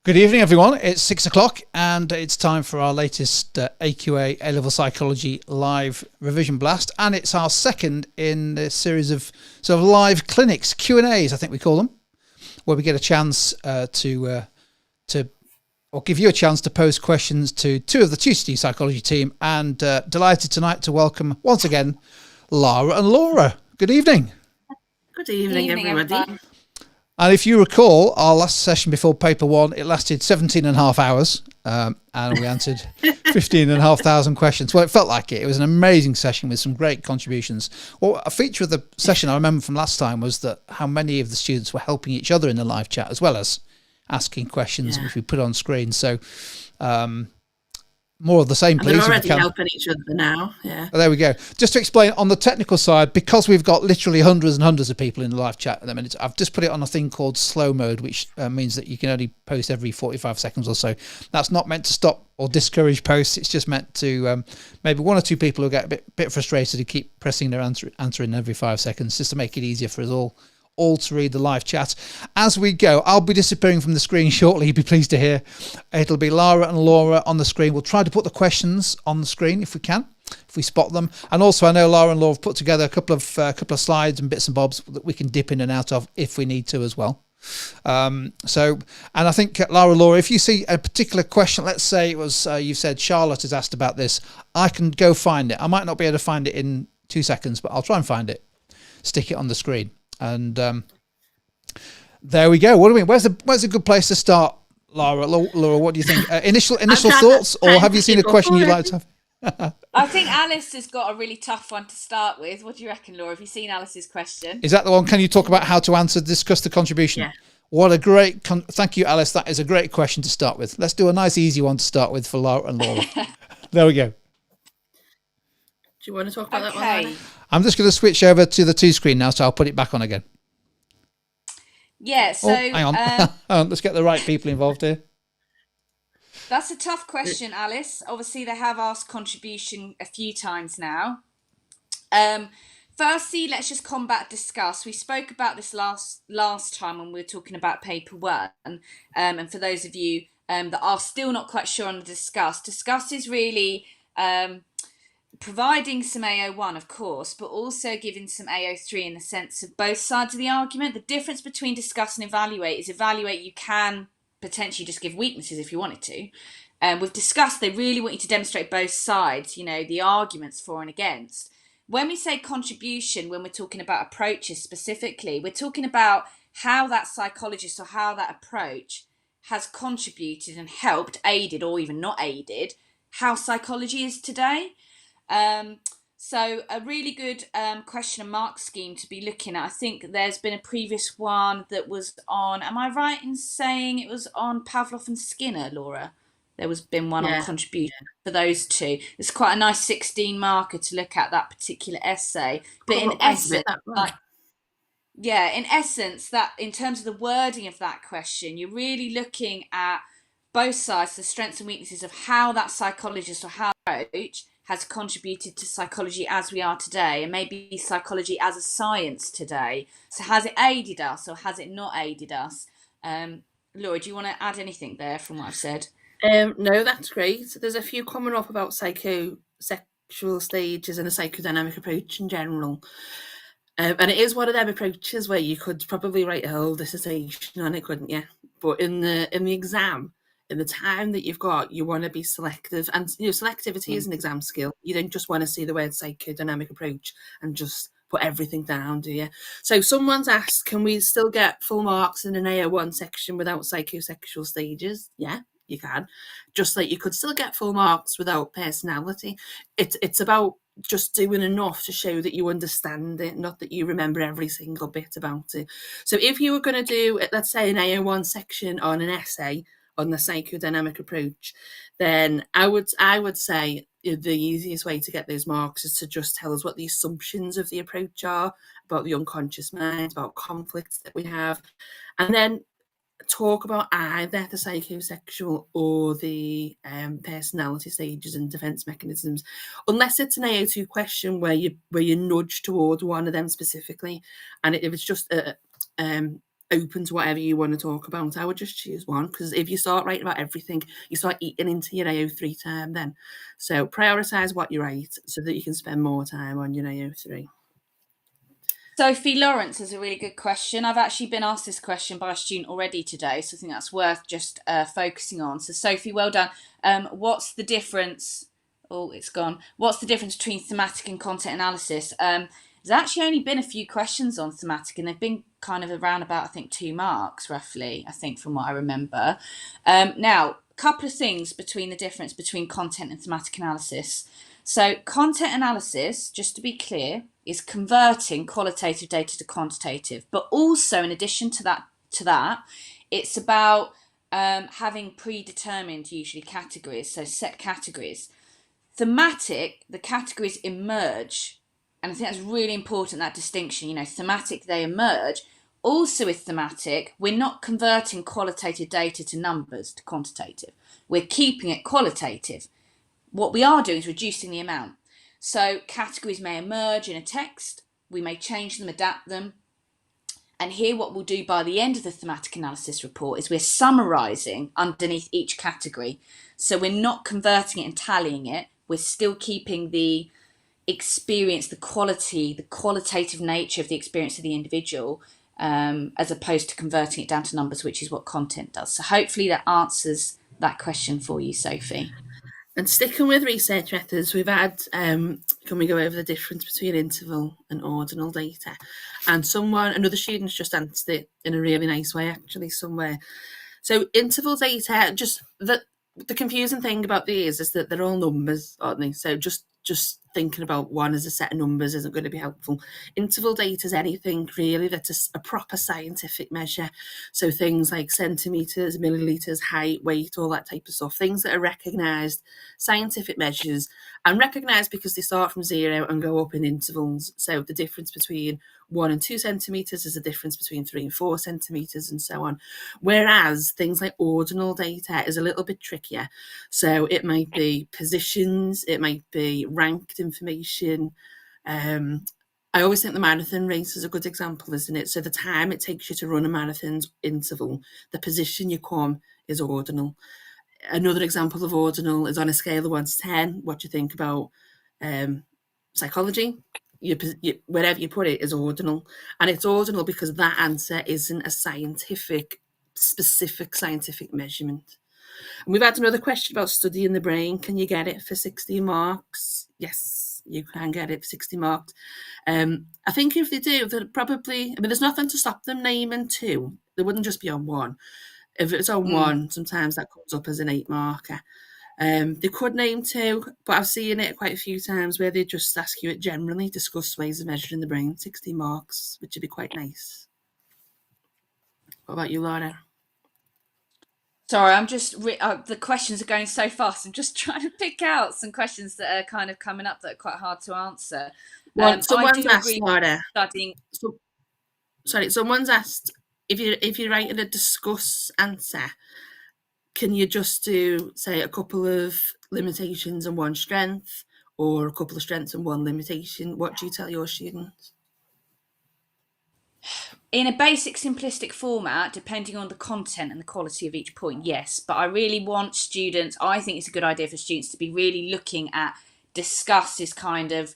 Good evening, everyone. It's 6 o'clock and it's time for our latest AQA A-Level Psychology live revision blast. And it's our second in the series of sort of live clinics, Q&As, I think we call them, where we get a chance to give you a chance to pose questions to two of the TwoTailed psychology team. And delighted tonight to welcome once again, Lara and Laura. Good evening. Good evening, everybody. Everyone. And if you recall, our last session before paper one, it lasted 17 and a half hours, and we answered 15,500 questions. Well, it felt like it. It was an amazing session with some great contributions. Well, a feature of the session I remember from last time was that how many of the students were helping each other in the live chat, as well as asking questions, which we put on screen. So more of the same, please. They're already helping each other now. Yeah. There we go. Just to explain on the technical side, because we've got literally hundreds and hundreds of people in the live chat at the minute, I've just put it on a thing called slow mode, which means that you can only post every 45 seconds or so. That's not meant to stop or discourage posts. It's just meant to maybe one or two people who get a bit frustrated to keep pressing their answer in every 5 seconds, just to make it easier for us all to read the live chat. As we go, I'll be disappearing from the screen shortly. You'll be pleased to hear. It'll be Lara and Laura on the screen. We'll try to put the questions on the screen if we can, if we spot them. And also, I know Lara and Laura have put together a couple of slides and bits and bobs that we can dip in and out of if we need to as well. And I think Laura, if you see a particular question, let's say it was you said Charlotte has asked about this, I can go find it. I might not be able to find it in 2 seconds, but I'll try and find it, stick it on the screen. And there we go. What do we mean? Where's a good place to start, Laura? Laura, what do you think? Initial thoughts, or have you seen a question you'd like to have? I think Alice has got a really tough one to start with. What do you reckon, Laura? Have you seen Alice's question? Is that the one? Can you talk about how to answer, discuss the contribution? Yeah. What a great... Thank you, Alice. That is a great question to start with. Let's do a nice, easy one to start with for Laura and Laura. There we go. Do you want to talk about that one, Lara? I'm just going to switch over to the two screen now, so I'll put it back on again. Yeah, so... hang on. Let's get the right people involved here. That's a tough question, Alice. Obviously, they have asked contribution a few times now. Firstly, let's just combat discuss. We spoke about this last time when we were talking about paper 1. And for those of you that are still not quite sure on the discuss is really providing some AO1, of course, but also giving some AO3 in the sense of both sides of the argument. The difference between discuss and evaluate is evaluate, you can potentially just give weaknesses if you wanted to. With discuss, they really want you to demonstrate both sides, the arguments for and against. When we say contribution, when we're talking about approaches specifically, we're talking about how that psychologist or how that approach has contributed and helped, aided or even not aided, how psychology is today. So a really good question and mark scheme to be looking at. I think there's been a previous one that was on, am I right in saying it was on Pavlov and Skinner, Laura? There was been one on contribution for those two. It's quite a nice 16 marker to look at that particular essay. But in essence, in essence, that in terms of the wording of that question, you're really looking at both sides, the strengths and weaknesses of how that psychologist or how that approach has contributed to psychology as we are today, and maybe psychology as a science today. So has it aided us or has it not aided us? Laura, do you want to add anything there from what I've said? No, that's great. There's a few coming up about psychosexual stages and a psychodynamic approach in general. And it is one of them approaches where you could probably write a whole dissertation on it, couldn't you? But in the exam, in the time that you've got, you want to be selective. And selectivity is an exam skill. You don't just want to see the word psychodynamic approach and just put everything down, do you? So someone's asked, can we still get full marks in an AO1 section without psychosexual stages? Yeah, you can. Just like you could still get full marks without personality. It's about just doing enough to show that you understand it, not that you remember every single bit about it. So if you were going to do, let's say, an AO1 section on an essay on the psychodynamic approach, then I would say the easiest way to get those marks is to just tell us what the assumptions of the approach are about the unconscious mind, about conflicts that we have, and then talk about either the psychosexual or the personality stages and defense mechanisms, unless it's an AO2 question where you nudge toward one of them specifically, and if it's just open to whatever you want to talk about, I would just choose one, because if you start writing about everything, you start eating into your AO3 term then. So prioritize what you write so that you can spend more time on your AO3. Sophie Lawrence is a really good question. I've actually been asked this question by a student already today, so I think that's worth just focusing on. So Sophie, well done. What's the difference? Oh, it's gone. What's the difference between thematic and content analysis? There's actually only been a few questions on thematic, and they've been kind of around about, I think, 2 marks roughly, I think, from what I remember. Now, a couple of things between the difference between content and thematic analysis. So content analysis, just to be clear, is converting qualitative data to quantitative, but also in addition to that, it's about having predetermined usually categories, so set categories. Thematic, the categories emerge, and I think that's really important, that distinction. Thematic, they emerge. Also with thematic, we're not converting qualitative data to numbers, to quantitative. We're keeping it qualitative. What we are doing is reducing the amount. So categories may emerge in a text, we may change them, adapt them. And here what we'll do by the end of the thematic analysis report is we're summarising underneath each category. So we're not converting it and tallying it, we're still keeping the experience, the quality, the qualitative nature of the experience of the individual, as opposed to converting it down to numbers, which is what content does. So hopefully that answers that question for you, Sophie. And sticking with research methods, we've had, can we go over the difference between interval and ordinal data? And another student's just answered it in a really nice way, actually, somewhere. So interval data, just the confusing thing about these is that they're all numbers, aren't they? So just just thinking about one as a set of numbers isn't going to be helpful. Interval data is anything really that's a proper scientific measure. So things like centimetres, millilitres, height, weight, all that type of stuff. Things that are recognised, scientific measures, and recognised because they start from 0 and go up in intervals. So the difference between 1 and 2 centimetres is a difference between 3 and 4 centimetres and so on. Whereas things like ordinal data is a little bit trickier. So it might be positions, it might be ranked information. I always think the marathon race is a good example, isn't it? So the time it takes you to run a marathon's interval, the position you come is ordinal. Another example of ordinal is on a scale of 1 to 10, what you think about psychology. Wherever you put it is ordinal. And it's ordinal because that answer isn't a specific scientific measurement. And we've had another question about studying the brain. Can you get it for 60 marks? Yes, you can get it for 60 marks. I think if they do, they'll probably, there's nothing to stop them naming 2. They wouldn't just be on 1. If it's on 1, sometimes that comes up as an 8 marker. They could name 2, but I've seen it quite a few times where they just ask you it generally, discuss ways of measuring the brain, 60 marks, which would be quite nice. What about you, Laura? Sorry, I'm just the questions are going so fast. I'm just trying to pick out some questions that are kind of coming up that are quite hard to answer. Someone's asked, Laura. Studying. Someone's asked if you're writing a discuss answer, can you just do, say, a couple of limitations and 1 strength, or a couple of strengths and 1 limitation? What do you tell your students? In a basic simplistic format, depending on the content and the quality of each point, yes. But I really want students, I think it's a good idea for students to be really looking at discuss is kind of,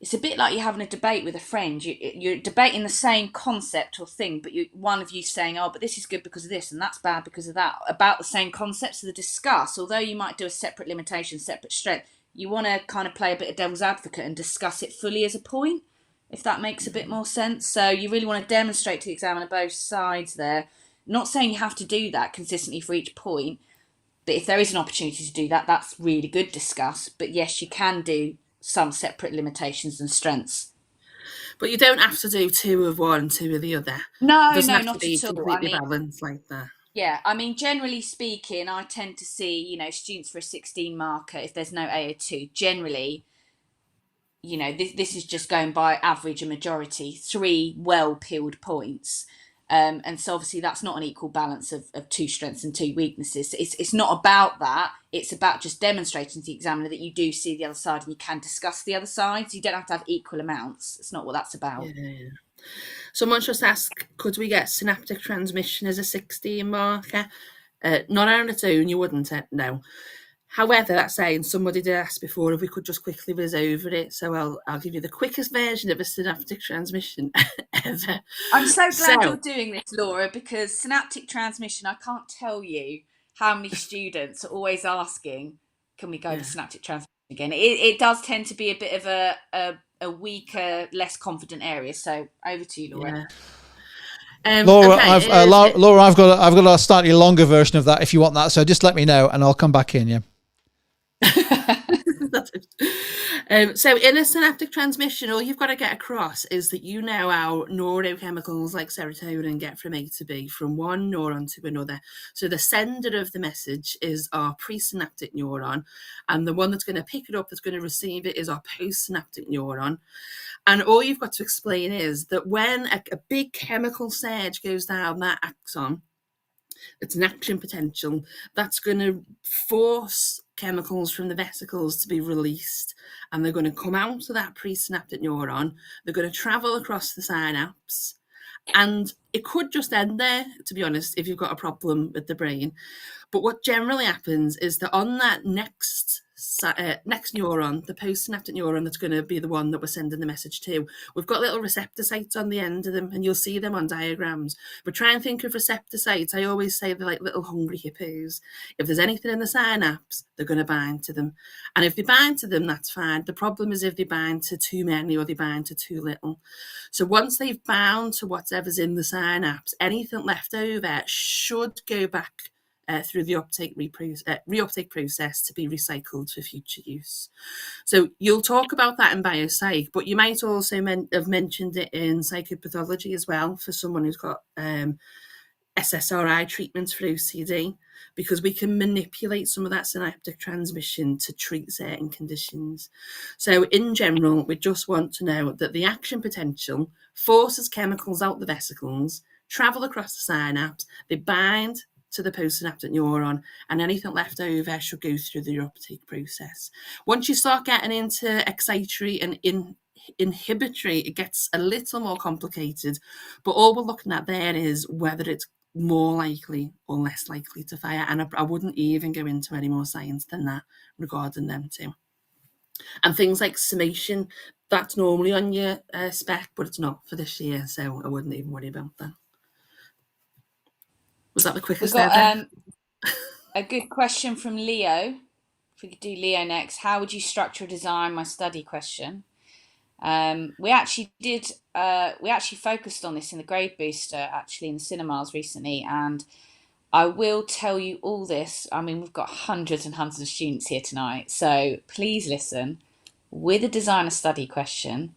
it's a bit like you're having a debate with a friend. You're debating the same concept or thing, but one of you saying, oh, but this is good because of this and that's bad because of that, about the same concept. So the discuss, although you might do a separate limitation, separate strength, you want to kind of play a bit of devil's advocate and discuss it fully as a point, if that makes a bit more sense. So you really want to demonstrate to the examiner both sides there. Not saying you have to do that consistently for each point, but if there is an opportunity to do that, that's really good discuss. But yes, you can do some separate limitations and strengths. But you don't have to do 2 of one, 2 of the other. No, not at all. Completely balanced like that. Yeah, generally speaking, I tend to see, students for a 16 marker, if there's no AO2, generally, this is just going by average and majority, 3 well-peeled points. And so obviously that's not an equal balance of 2 strengths and 2 weaknesses. It's not about that. It's about just demonstrating to the examiner that you do see the other side and you can discuss the other sides. You don't have to have equal amounts. It's not what that's about. Yeah. Someone just asked, could we get synaptic transmission as a 16 marker? Not on its own, you wouldn't, no. However, that's saying somebody did ask before if we could just quickly whiz over it. So I'll give you the quickest version of a synaptic transmission ever. I'm so glad you're doing this, Laura, because synaptic transmission, I can't tell you how many students are always asking, can we go to synaptic transmission again? It does tend to be a bit of a weaker, less confident area. So over to you, Laura. Yeah. Laura, Laura, I've got a slightly longer version of that if you want that. So just let me know and I'll come back in. Yeah. So in a synaptic transmission, all you've got to get across is that you know how neurochemicals like serotonin get from A to B, from one neuron to another. So the sender of the message is our presynaptic neuron, and the one that's going to pick it up, that's going to receive it, is our postsynaptic neuron. And all you've got to explain is that when a big chemical surge goes down that axon, it's an action potential that's going to force chemicals from the vesicles to be released, and they're going to come out of that presynaptic neuron. They're going to travel across the synapse, and it could just end there, to be honest, if you've got a problem with the brain. But what generally happens is that on that next neuron, the postsynaptic neuron that's going to be the one that we're sending the message to, we've got little receptor sites on the end of them, and you'll see them on diagrams. But try and think of receptor sites. I always say they're like little hungry hippos. If there's anything in the synapse, they're going to bind to them. And if they bind to them, that's fine. The problem is if they bind to too many or they bind to too little. So once they've bound to whatever's in the synapse, anything left over should go back through the reuptake process to be recycled for future use. So you'll talk about that in biopsych, but you might also have mentioned it in psychopathology as well for someone who's got SSRI treatments for OCD, because we can manipulate some of that synaptic transmission to treat certain conditions. So in general, we just want to know that the action potential forces chemicals out the vesicles, travel across the synapse, they bind to the postsynaptic neuron, and anything left over should go through the uptake process. Once you start getting into excitatory and inhibitory, it gets a little more complicated, but all we're looking at there is whether it's more likely or less likely to fire, and I wouldn't even go into any more science than that regarding them two. And things like summation, that's normally on your spec, but it's not for this year, so I wouldn't even worry about that. Was that the quickest We've got ever? a good question from Leo. If we could do Leo next. How would you structure or design my study question? We actually focused on this in the grade booster, actually, in the cinemas recently, and I will tell you all this. I mean, we've got hundreds and hundreds of students here tonight, so please listen. With a design a study question,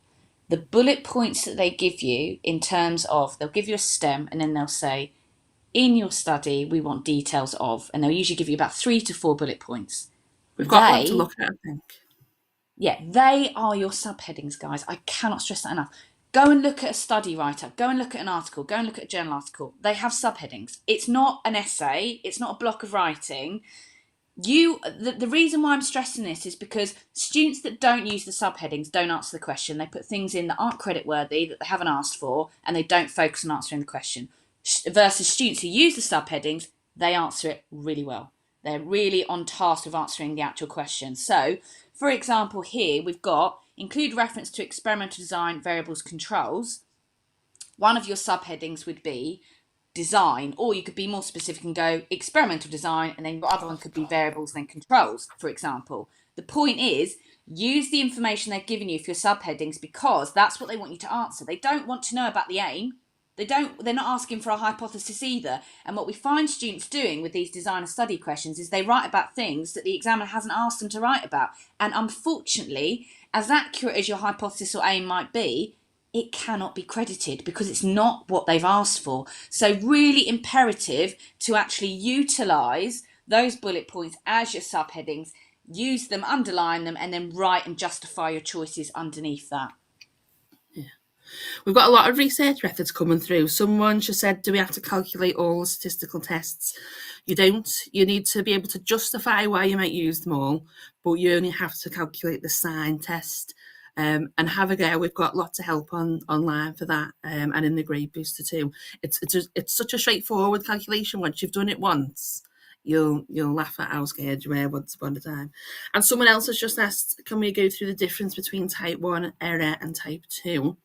the bullet points that they give you in terms of, they'll give you a STEM and then they'll say, in your study, we want details of, and they'll usually give you about 3 to 4 bullet points. We've got one to look at, I think. Yeah, they are your subheadings, guys. I cannot stress that enough. Go and look at a study write-up. Go and look at an article. Go and look at a journal article. They have subheadings. It's not an essay. It's not a block of writing. The reason why I'm stressing this is because students that don't use the subheadings don't answer the question. They put things in that aren't credit-worthy, that they haven't asked for, and they don't focus on answering the question. Versus students who use the subheadings, they answer it really well. They're really on task with answering the actual question. So, for example, here we've got include reference to experimental design, variables, controls. One of your subheadings would be design, or you could be more specific and go experimental design, and then your other one could be variables, then controls, for example. The point is, use the information they're giving you for your subheadings because that's what they want you to answer. They don't want to know about the aim. They're not asking for a hypothesis either. And what we find students doing with these designer study questions is they write about things that the examiner hasn't asked them to write about. And unfortunately, as accurate as your hypothesis or aim might be, it cannot be credited because it's not what they've asked for. So really imperative to actually utilise those bullet points as your subheadings, use them, underline them, and then write and justify your choices underneath that. We've got a lot of research methods coming through. Someone just said, do we have to calculate all the statistical tests? You don't. You need to be able to justify why you might use them all, but you only have to calculate the sign test. And have a go. We've got lots of help online for that, and in the grade booster too. It's such a straightforward calculation. Once you've done it once, you'll laugh at how scared you were once upon a time. And someone else has just asked, can we go through the difference between type 1 error and type 2?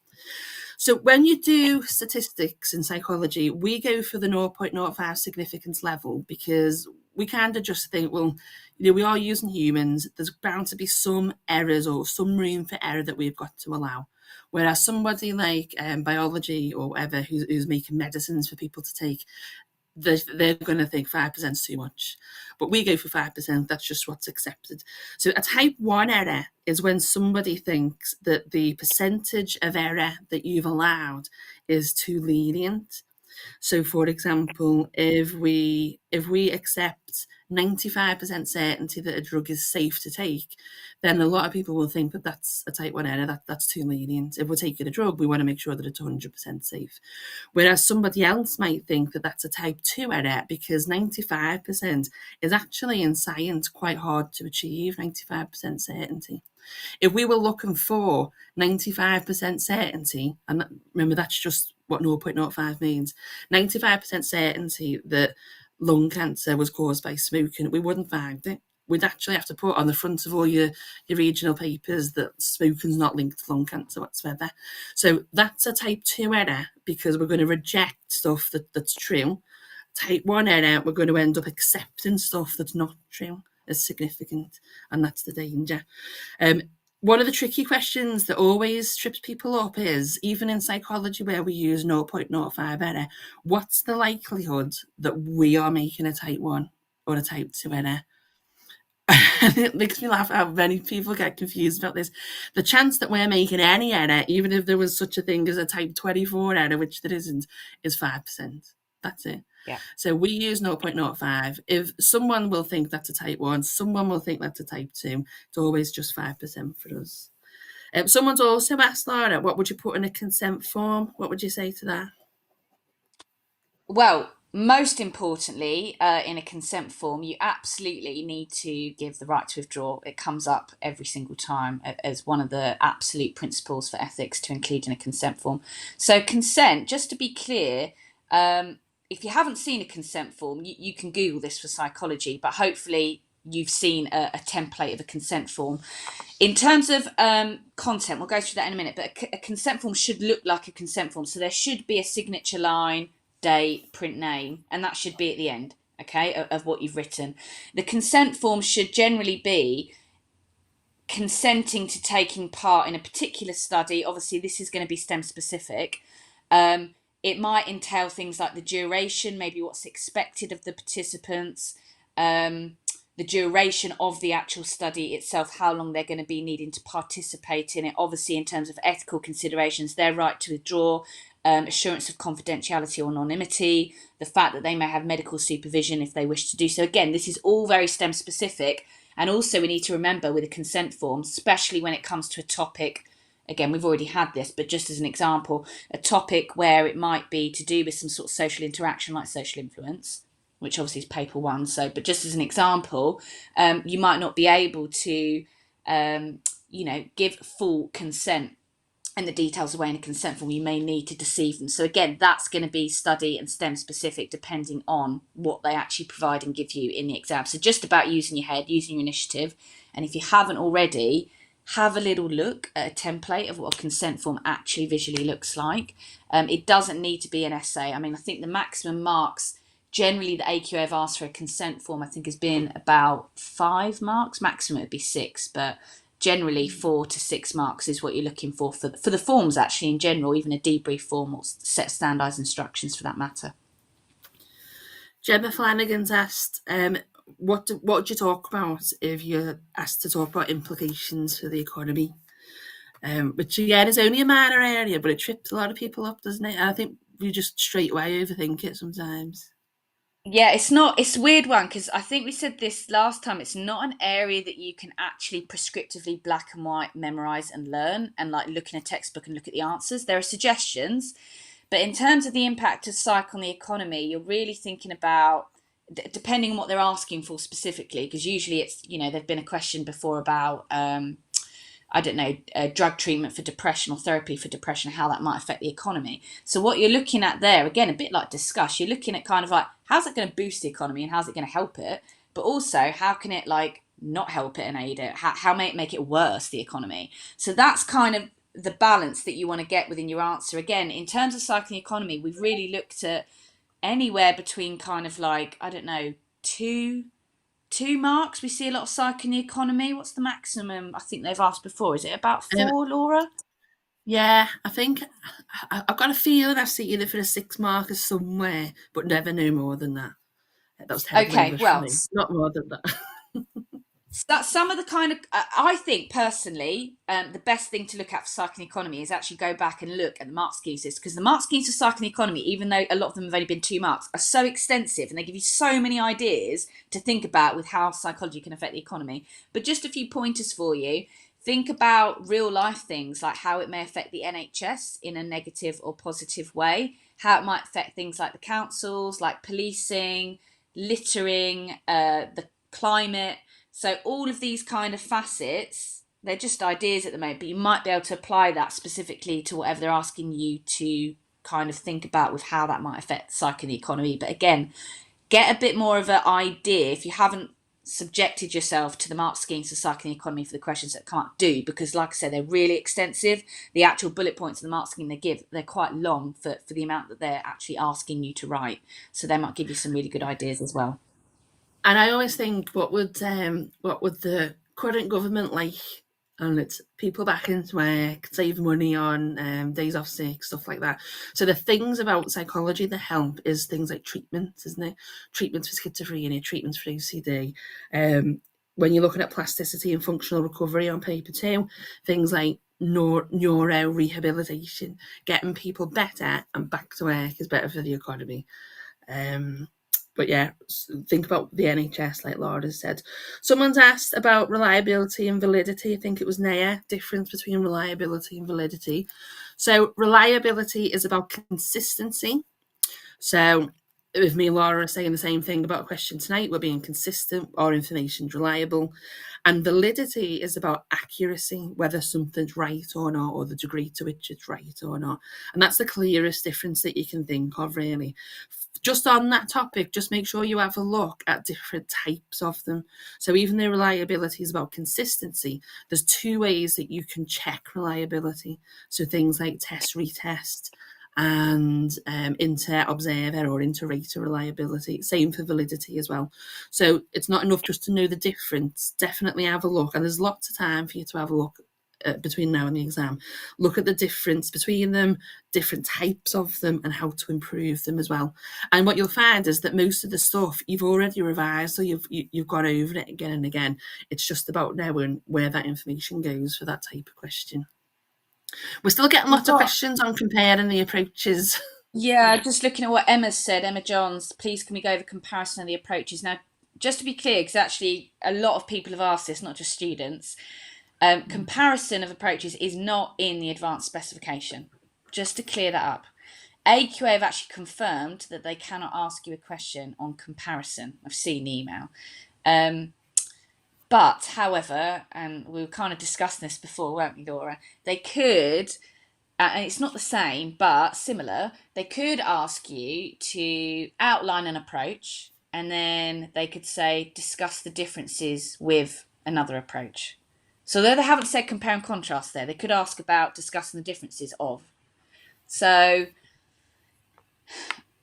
So when you do statistics in psychology, we go for the 0.05 significance level because we kind of just think, well, we are using humans. There's bound to be some errors or some room for error that we've got to allow. Whereas somebody like biology or whatever who's making medicines for people to take, they're going to think 5% is too much. But we go for 5%. That's just what's accepted. So a type 1 error is when somebody thinks that the percentage of error that you've allowed is too lenient. So, for example, if we accept 95% certainty that a drug is safe to take, then a lot of people will think that that's a type 1 error, that's too lenient. If we're taking a drug, we want to make sure that it's 100% safe. Whereas somebody else might think that that's a type 2 error because 95% is actually in science quite hard to achieve, 95% certainty. If we were looking for 95% certainty, and remember that's just what 0.05 means, 95% certainty that lung cancer was caused by smoking, we wouldn't find it. We'd actually have to put on the front of all your regional papers that smoking's not linked to lung cancer whatsoever. So that's a type 2 error because we're going to reject stuff that's true. Type 1 error, we're going to end up accepting stuff that's not true as significant, and that's the danger. one of the tricky questions that always trips people up is, even in psychology where we use 0.05 error, what's the likelihood that we are making a type 1 or a type 2 error? And it makes me laugh how many people get confused about this. The chance that we're making any error, even if there was such a thing as a type 24 error, which there isn't, is 5%. That's it. Yeah. So we use 0.05. If someone will think that's a type 1, someone will think that's a type 2, it's always just 5% for us. Someone's also asked, Laura, what would you put in a consent form? What would you say to that? Well, most importantly, in a consent form, you absolutely need to give the right to withdraw. It comes up every single time as one of the absolute principles for ethics to include in a consent form. So consent, just to be clear, if you haven't seen a consent form, you can Google this for psychology, but hopefully you've seen a template of a consent form. In terms of content, we'll go through that in a minute, but a consent form should look like a consent form. So there should be a signature line, date, print name, and that should be at the end, okay, of what you've written. The consent form should generally be consenting to taking part in a particular study. Obviously, this is going to be STEM specific. It might entail things like the duration, maybe what's expected of the participants, the duration of the actual study itself, how long they're going to be needing to participate in it. Obviously, in terms of ethical considerations, their right to withdraw, assurance of confidentiality or anonymity, the fact that they may have medical supervision if they wish to do so. Again, this is all very STEM specific. And also we need to remember with a consent form, especially when it comes to a topic, again, we've already had this, but just as an example, a topic where it might be to do with some sort of social interaction like social influence, which obviously is paper 1. So, but just as an example, you might not be able to, give full consent and the details away in a consent form. You may need to deceive them. So again, that's going to be study and STEM specific depending on what they actually provide and give you in the exam. So just about using your head, using your initiative. And if you haven't already, have a little look at a template of what a consent form actually visually looks like. It doesn't need to be an essay. I mean, I think the maximum marks generally the AQA have asked for a consent form, I think, has been about 5 marks. Maximum it would be 6, but generally 4 to 6 marks is what you're looking for the forms, actually, in general, even a debrief form or set standardised instructions for that matter. Gemma Flanagan's asked, what would you talk about if you're asked to talk about implications for the economy? Which, again, is only a minor area, but it trips a lot of people up, doesn't it? And I think we just straight away overthink it sometimes. Yeah, it's a weird one, because I think we said this last time, it's not an area that you can actually prescriptively black and white memorize and learn and like look in a textbook and look at the answers. There are suggestions, but in terms of the impact of psych on the economy, you're really thinking about, depending on what they're asking for specifically, because usually it's, there've been a question before about drug treatment for depression or therapy for depression, how that might affect the economy. So what you're looking at there, again, a bit like discuss, you're looking at kind of like, how's it going to boost the economy and how's it going to help it? But also, how can it like not help it and aid it? How may it make it worse, the economy? So that's kind of the balance that you want to get within your answer. Again, in terms of cycling economy, we've really looked at anywhere between kind of like, 2 marks. We see a lot of psych in the economy. What's the maximum? I think they've asked before. Is it about 4, Laura? Yeah, I think I've got a feeling I've seen it for a 6 marker somewhere, but never no more than that. That was terrible English for me. Not more than that. That's some of the kind of, I think personally, the best thing to look at for psych and economy is actually go back and look at the mark schemes, because the mark schemes for psych and economy, even though a lot of them have only been 2 marks, are so extensive and they give you so many ideas to think about with how psychology can affect the economy. But just a few pointers for you. Think about real life things like how it may affect the NHS in a negative or positive way, how it might affect things like the councils, like policing, littering, the climate. So all of these kind of facets, they're just ideas at the moment, but you might be able to apply that specifically to whatever they're asking you to kind of think about with how that might affect psych and the economy. But again, get a bit more of an idea if you haven't subjected yourself to the mark schemes for psych and the economy for the questions that can't do, because like I said, they're really extensive. The actual bullet points in the mark scheme they give, they're quite long for the amount that they're actually asking you to write. So they might give you some really good ideas as well. And I always think, what would the current government like and it's people back into work, save money on days off sick, stuff like that. So the things about psychology that help is things like treatments, isn't it? Treatments for schizophrenia, treatments for OCD. When you're looking at plasticity and functional recovery on paper too, things like neuro rehabilitation, getting people better and back to work is better for the economy. But yeah, think about the NHS, like Laura said. Someone's asked about reliability and validity. I think it was Naya, difference between reliability and validity. So reliability is about consistency. So if me and Laura are saying the same thing about a question tonight, we're being consistent, our information's reliable. And validity is about accuracy, whether something's right or not, or the degree to which it's right or not. And that's the clearest difference that you can think of, really. Just on that topic, just make sure you have a look at different types of them. So even though reliability is about consistency, there's two ways that you can check reliability. So things like test, retest, and inter-observer or inter-rater reliability. Same for validity as well. So it's not enough just to know the difference. Definitely have a look. And there's lots of time for you to have a look between now and the exam. Look at the difference between them, different types of them, and how to improve them as well. And what you'll find is that most of the stuff you've already revised, so you've gone over it again and again. It's just about knowing where that information goes for that type of question. We're still getting lots of questions on comparing the approaches. Yeah, just looking at what Emma's said, Emma Johns, please can we go over comparison of the approaches? Now, just to be clear, because actually a lot of people have asked this, not just students, comparison of approaches is not in the advanced specification. Just to clear that up. AQA have actually confirmed that they cannot ask you a question on comparison. I've seen the email. But, however, and we were kind of discussing this before, weren't we, Laura? They could, and it's not the same, but similar, they could ask you to outline an approach, and then they could say, discuss the differences with another approach. So though they haven't said compare and contrast there, they could ask about discussing the differences of. So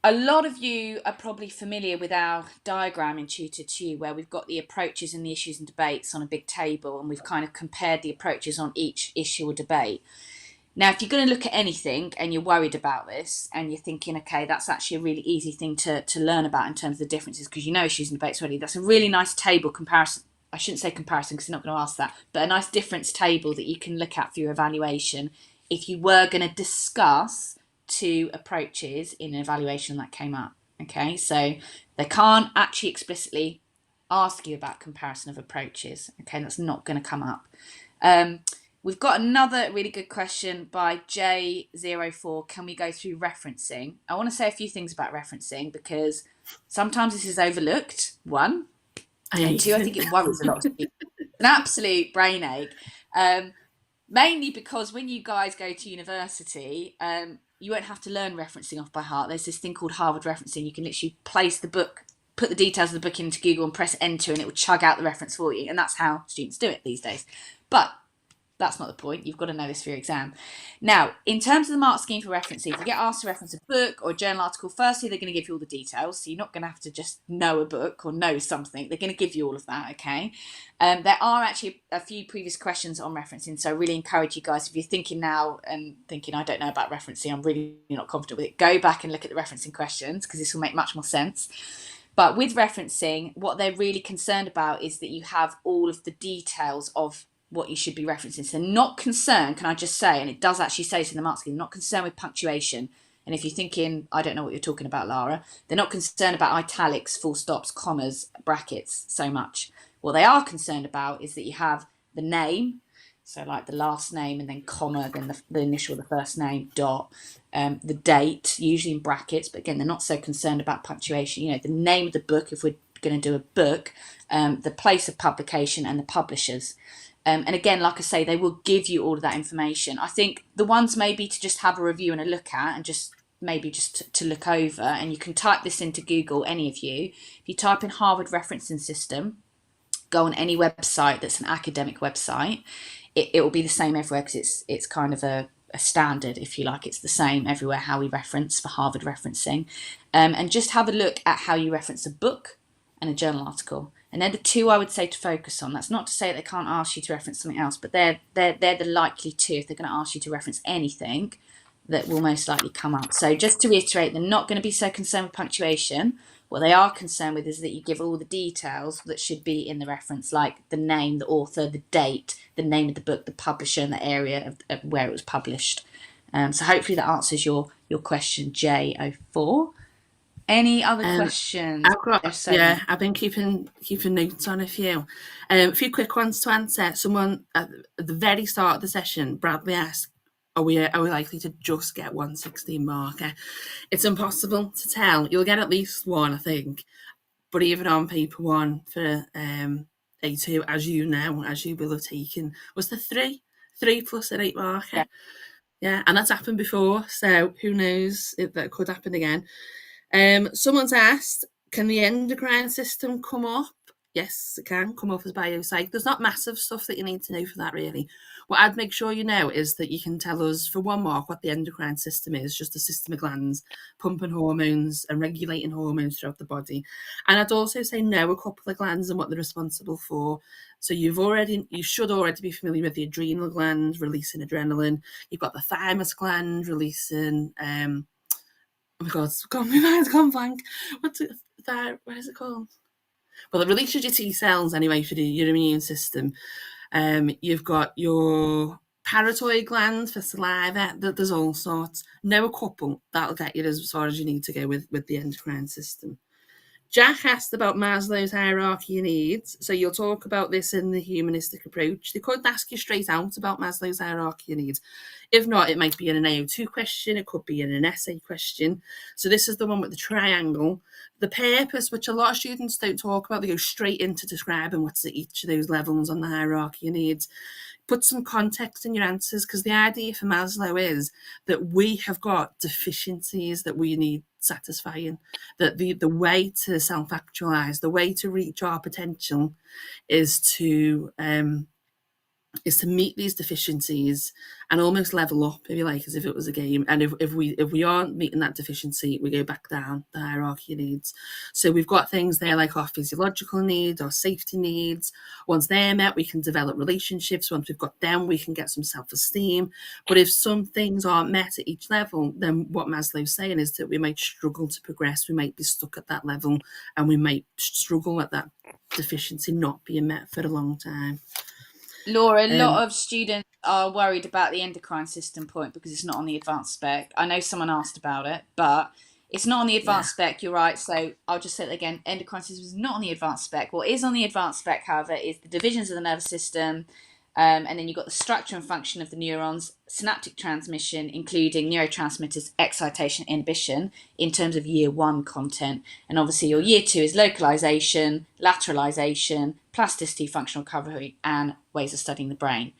a lot of you are probably familiar with our diagram in Tutor 2, where we've got the approaches and the issues and debates on a big table, and we've kind of compared the approaches on each issue or debate. Now, if you're going to look at anything and you're worried about this and you're thinking, okay, that's actually a really easy thing to learn about in terms of the differences, because you know issues and debates already, that's a really nice table comparison. I shouldn't say comparison because they're not going to ask that, but a nice difference table that you can look at for your evaluation if you were going to discuss two approaches in an evaluation that came up. Okay, so they can't actually explicitly ask you about comparison of approaches. Okay, that's not going to come up. We've got another really good question by J04. Can we go through referencing? I want to say a few things about referencing because sometimes this is overlooked, one. And two, I think it worries a lot of people. It's an absolute brain ache. Mainly because when you guys go to university, you won't have to learn referencing off by heart. There's this thing called Harvard referencing. You can literally place the book, put the details of the book into Google and press enter, and it will chug out the reference for you. And that's how students do it these days. But that's not the point. You've got to know this for your exam. Now, in terms of the mark scheme for referencing, if you get asked to reference a book or a journal article, firstly, they're going to give you all the details. So you're not going to have to just know a book or know something. They're going to give you all of that, okay? There are actually a few previous questions on referencing. So I really encourage you guys, if you're thinking now and thinking, I don't know about referencing, I'm really not confident with it, go back and look at the referencing questions because this will make much more sense. But with referencing, what they're really concerned about is that you have all of the details of what you should be referencing. So not concerned, can I just say, and it does actually say this in the mark scheme, not concerned with punctuation. And if you're thinking, I don't know what you're talking about, Lara, they're not concerned about italics, full stops, commas, brackets so much. What they are concerned about is that you have the name, so like the last name and then comma, then the initial, the first name, dot, the date, usually in brackets, but again, they're not so concerned about punctuation. You know, the name of the book, if we're going to do a book, the place of publication and the publishers. And again, like I say, they will give you all of that information. I think the ones maybe to just have a review and a look at and just maybe just to look over, and you can type this into Google, any of you. If you type in Harvard Referencing System, go on any website that's an academic website, it will be the same everywhere because it's kind of a standard, if you like. It's the same everywhere how we reference for Harvard referencing. And just have a look at how you reference a book and a journal article. And they're the two I would say to focus on. That's not to say they can't ask you to reference something else, but they're the likely two. If they're going to ask you to reference anything, that will most likely come up. So just to reiterate, they're not going to be so concerned with punctuation. What they are concerned with is that you give all the details that should be in the reference, like the name, the author, the date, the name of the book, the publisher, and the area of where it was published. So hopefully that answers your question, J04. Any other questions? I've been keeping notes on a few. A few quick ones to answer. Someone at the very start of the session, Bradley asked, are we likely to just get 116 marker? It's impossible to tell. You'll get at least one, I think. But even on paper one for A2, as you will have taken, was the 3 plus an 8 marker. Yeah, and that's happened before, so who knows if that could happen again. Someone's asked, can the endocrine system come up? Yes, it can come up as biopsych. There's not massive stuff that you need to know for that, really. What I'd make sure you know is that you can tell us, for 1 mark, what the endocrine system is, just a system of glands pumping hormones and regulating hormones throughout the body. And I'd also say know a couple of glands and what they're responsible for. So you should already be familiar with the adrenal gland releasing adrenaline. You've got the thymus gland releasing oh my God, my mind's gone blank. What is it called? Well, it releases your T cells anyway for your immune system. You've got your parotid gland for saliva. There's all sorts. Know a couple. That'll get you as far as you need to go with the endocrine system. Jack asked about Maslow's hierarchy of needs. So you'll talk about this in the humanistic approach. They could ask you straight out about Maslow's hierarchy of needs. If not, it might be in an AO2 question. It could be in an essay question. So this is the one with the triangle. The purpose, which a lot of students don't talk about, they go straight into describing what's at each of those levels on the hierarchy of needs. Put some context in your answers, because the idea for Maslow is that we have got deficiencies that we need satisfying, that the way to self-actualize, the way to reach our potential is to meet these deficiencies and almost level up, if you like, as if it was a game. And if we aren't meeting that deficiency, we go back down the hierarchy of needs. So we've got things there like our physiological needs, our safety needs. Once they're met, we can develop relationships. Once we've got them, we can get some self-esteem. But if some things aren't met at each level, then what Maslow's saying is that we might struggle to progress. We might be stuck at that level, and we might struggle at that deficiency not being met for a long time. Laura, a lot of students are worried about the endocrine system point because it's not on the advanced spec. I know someone asked about it, but it's not on the advanced spec. You're right. So I'll just say it again. Endocrine system is not on the advanced spec. What is on the advanced spec, however, is the divisions of the nervous system. And then you've got the structure and function of the neurons, synaptic transmission, including neurotransmitters, excitation, inhibition, in terms of year 1 content. And obviously your year 2 is localization, lateralization, plasticity, functional recovery, and ways of studying the brain.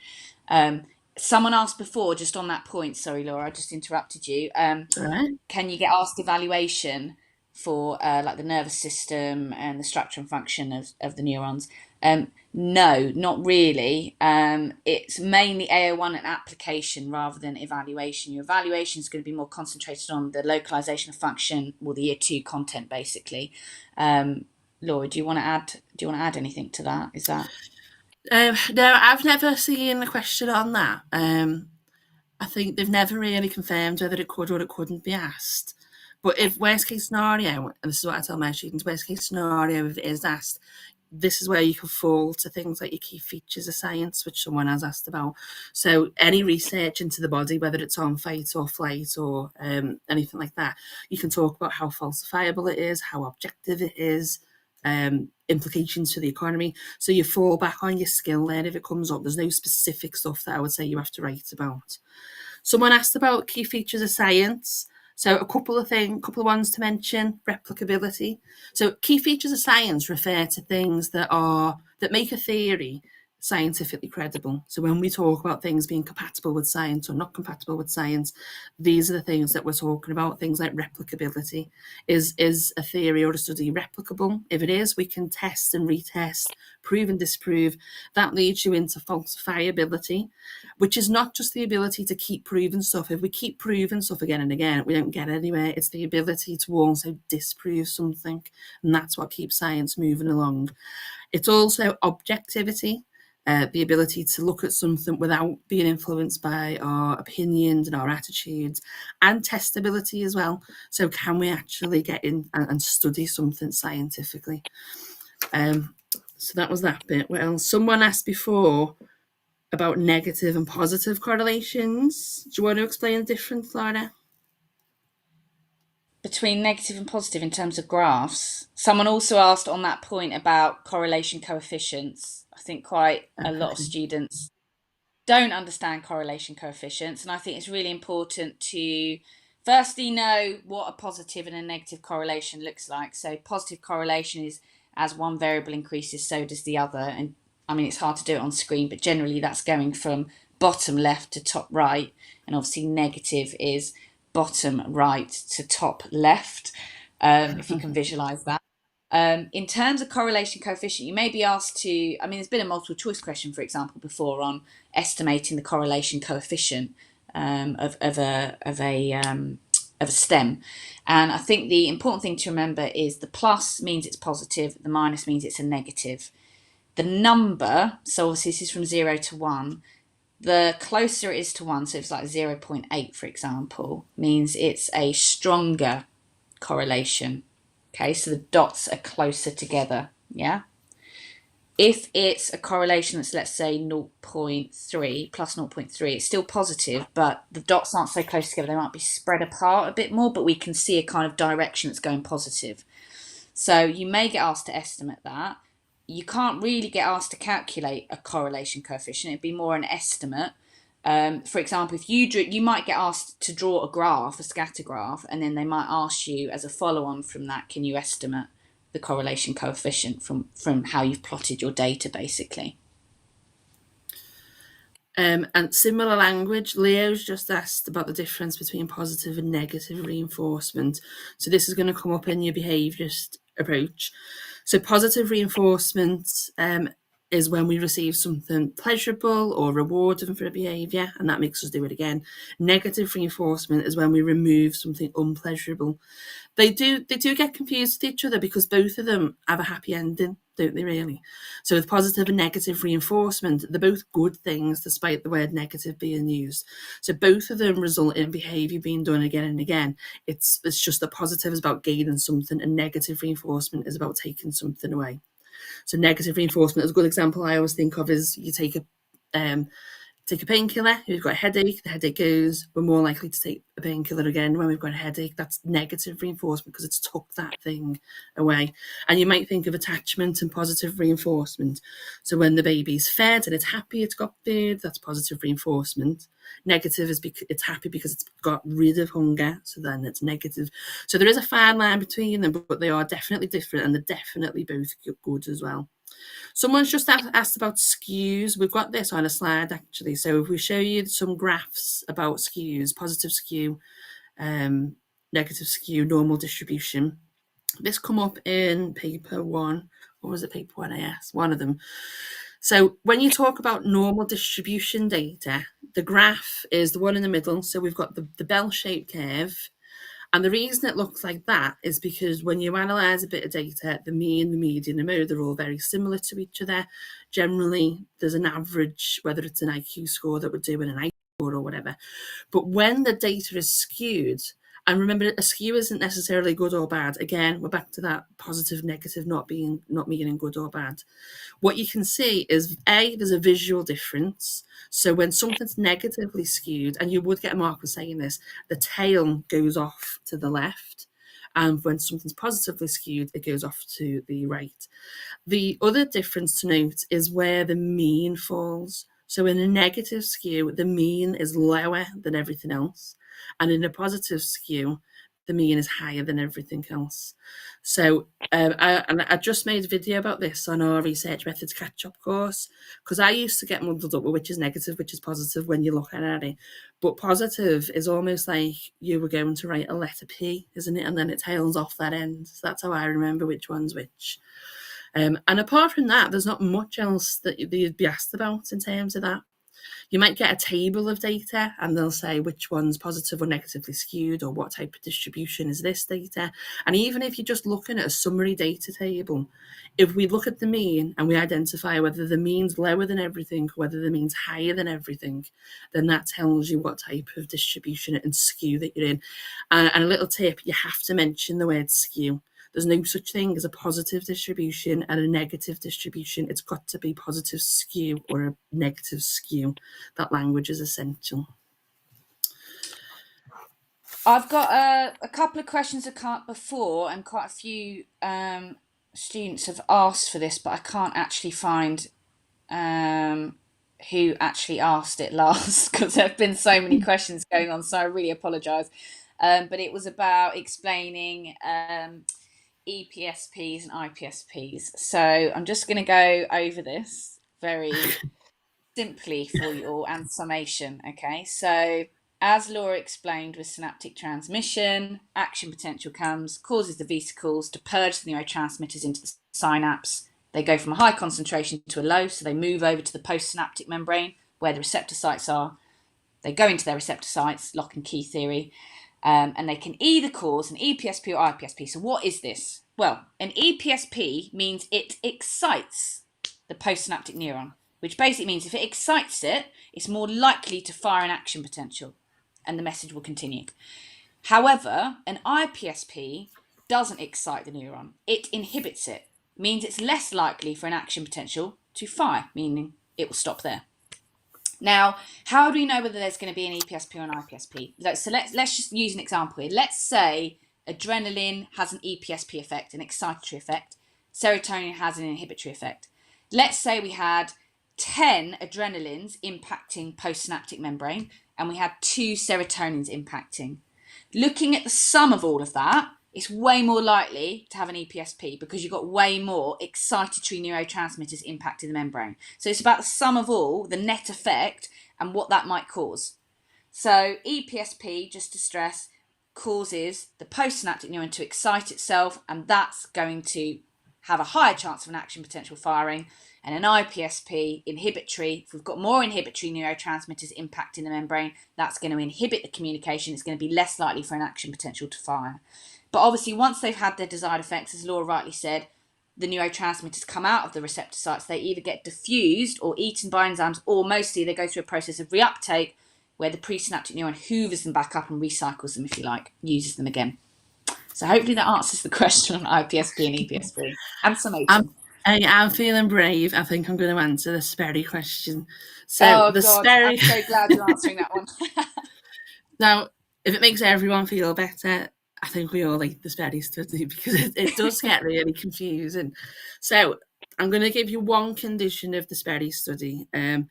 Someone asked before, just on that point, sorry, Laura, I just interrupted you. Right. Can you get asked evaluation for like the nervous system and the structure and function of the neurons? No, not really. It's mainly AO1 and application rather than evaluation. Your evaluation is going to be more concentrated on the localization of function or the year 2 content, basically. Laura, do you want to add anything to that? Is that? No, I've never seen a question on that. I think they've never really confirmed whether it could or it couldn't be asked. But if worst case scenario, and this is what I tell my students, worst case scenario, if it is asked, this is where you can fall to things like your key features of science, which someone has asked about. So any research into the body, whether it's on fight or flight or anything like that, you can talk about how falsifiable it is, how objective it is, implications for the economy. So you fall back on your skill there if it comes up. There's no specific stuff that I would say you have to write about. Someone asked about key features of science. So a couple of ones to mention: replicability. So key features of science refer to things that make a theory scientifically credible. So when we talk about things being compatible with science or not compatible with science, these are the things that we're talking about. Things like replicability. Is a theory or a study replicable? If it is, we can test and retest, prove and disprove. That leads you into falsifiability, which is not just the ability to keep proving stuff. If we keep proving stuff again and again, we don't get anywhere. It's the ability to also disprove something, and that's what keeps science moving along. It's also objectivity. The ability to look at something without being influenced by our opinions and our attitudes, and testability as well. So can we actually get in and study something scientifically? So that was that bit. Well, someone asked before about negative and positive correlations. Do you want to explain the difference, Laura? Between negative and positive in terms of graphs. Someone also asked on that point about correlation coefficients. I think quite a lot of students don't understand correlation coefficients, and I think it's really important to firstly know what a positive and a negative correlation looks like. So positive correlation is as one variable increases, so does the other. And I mean, it's hard to do it on screen, but generally that's going from bottom left to top right. And obviously negative is bottom right to top left, if you can visualize that. In terms of correlation coefficient, you may be asked to, I mean, there's been a multiple choice question, for example, before on estimating the correlation coefficient of a stem. And I think the important thing to remember is the plus means it's positive, the minus means it's a negative. The number, so obviously this is from 0 to 1, the closer it is to 1, so it's like 0.8, for example, means it's a stronger correlation. Okay, so the dots are closer together, yeah? If it's a correlation that's, let's say, 0.3, plus 0.3, it's still positive, but the dots aren't so close together. They might be spread apart a bit more, but we can see a kind of direction that's going positive. So you may get asked to estimate that. You can't really get asked to calculate a correlation coefficient. It'd be more an estimate. For example, if you might get asked to draw a graph, a scatter graph, and then they might ask you as a follow-on from that, can you estimate the correlation coefficient from how you've plotted your data, basically. And similar language, Leo's just asked about the difference between positive and negative reinforcement. So this is going to come up in your behaviourist approach. So positive reinforcement is when we receive something pleasurable or rewarding for a behaviour, and that makes us do it again. Negative reinforcement is when we remove something unpleasurable. They do get confused with each other because both of them have a happy ending, don't they, really? So with positive and negative reinforcement, they're both good things despite the word negative being used. So both of them result in behaviour being done again and again. It's just that positive is about gaining something and negative reinforcement is about taking something away. So negative reinforcement is a good example I always think of is you take a painkiller, you've got a headache, the headache goes, we're more likely to take a painkiller again when we've got a headache. That's negative reinforcement because it's took that thing away. And you might think of attachment and positive reinforcement. So when the baby's fed and it's happy it's got food, that's positive reinforcement. Negative is it's happy because it's got rid of hunger, so then it's negative. So there is a fine line between them, but they are definitely different and they're definitely both good as well. Someone's just asked about skews. We've got this on a slide, actually. So if we show you some graphs about skews, positive skew, negative skew, normal distribution. This come up in paper 1. What was it, paper 1AS? One of them. So when you talk about normal distribution data, the graph is the one in the middle. So we've got the bell-shaped curve. And the reason it looks like that is because when you analyse a bit of data, the mean, the median, the mode are all very similar to each other. Generally, there's an average, whether it's an IQ score that we're doing, an IQ score or whatever. But when the data is skewed, and remember, a skew isn't necessarily good or bad. Again, we're back to that positive, negative, not meaning good or bad. What you can see is, there's a visual difference. So when something's negatively skewed, and you would get a mark for saying this, the tail goes off to the left. And when something's positively skewed, it goes off to the right. The other difference to note is where the mean falls. So in a negative skew, the mean is lower than everything else. And in a positive skew, the mean is higher than everything else. So I just made a video about this on our research methods catch-up course, because I used to get muddled up with which is negative, which is positive when you're looking at it. But positive is almost like you were going to write a letter P, isn't it? And then it tails off that end. So that's how I remember which one's which. And apart from that, there's not much else that you'd be asked about in terms of that. You might get a table of data and they'll say which one's positive or negatively skewed, or what type of distribution is this data. And even if you're just looking at a summary data table, if we look at the mean and we identify whether the mean's lower than everything, whether the mean's higher than everything, then that tells you what type of distribution and skew that you're in. And a little tip, you have to mention the word skew. There's no such thing as a positive distribution and a negative distribution. It's got to be positive skew or a negative skew. That language is essential. I've got a couple of questions I can't before, and quite a few students have asked for this, but I can't actually find who actually asked it last, because there have been so many questions going on, so I really apologise. But it was about explaining EPSPs and IPSPs. So I'm just going to go over this very simply for you all and summation. Okay, so as Laura explained with synaptic transmission, action potential comes, causes the vesicles to purge the neurotransmitters into the synapse. They go from a high concentration to a low, so they move over to the postsynaptic membrane where the receptor sites are. They go into their receptor sites, lock and key theory. And they can either cause an EPSP or IPSP. So what is this? Well, an EPSP means it excites the postsynaptic neuron, which basically means if it excites it, it's more likely to fire an action potential and the message will continue. However, an IPSP doesn't excite the neuron. It inhibits it, means it's less likely for an action potential to fire, meaning it will stop there. Now, how do we know whether there's going to be an EPSP or an IPSP? So let's just use an example here. Let's say adrenaline has an EPSP effect, an excitatory effect. Serotonin has an inhibitory effect. Let's say we had 10 adrenalines impacting postsynaptic membrane and we had 2 serotonins impacting. Looking at the sum of all of that, it's way more likely to have an EPSP because you've got way more excitatory neurotransmitters impacting the membrane. So it's about the sum of all, the net effect, and what that might cause. So EPSP, just to stress, causes the postsynaptic neuron to excite itself, and that's going to have a higher chance of an action potential firing. And an IPSP, inhibitory, if we've got more inhibitory neurotransmitters impacting the membrane, that's going to inhibit the communication. It's going to be less likely for an action potential to fire. But obviously, once they've had their desired effects, as Laura rightly said, the neurotransmitters come out of the receptor sites. They either get diffused or eaten by enzymes, or mostly they go through a process of reuptake where the presynaptic neuron hoovers them back up and recycles them, if you like, uses them again. So hopefully that answers the question on IPSP and EPSP. And summation. I'm feeling brave. I think I'm going to answer the Sperry question. So I'm so glad you're answering that one. Now, if it makes everyone feel better, I think we all like the Sperry study because it does get really confusing. So I'm going to give you one condition of the Sperry study. And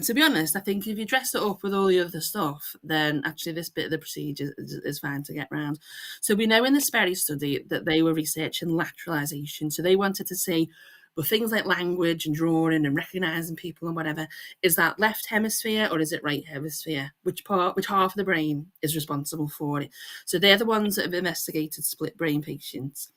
to be honest, I think if you dress it up with all the other stuff, then actually this bit of the procedure is fine to get around. So we know in the Sperry study that they were researching lateralization. So they wanted to see, well, things like language and drawing and recognizing people and whatever, is that left hemisphere or is it right hemisphere? Which half of the brain is responsible for it? So they're the ones that have investigated split brain patients.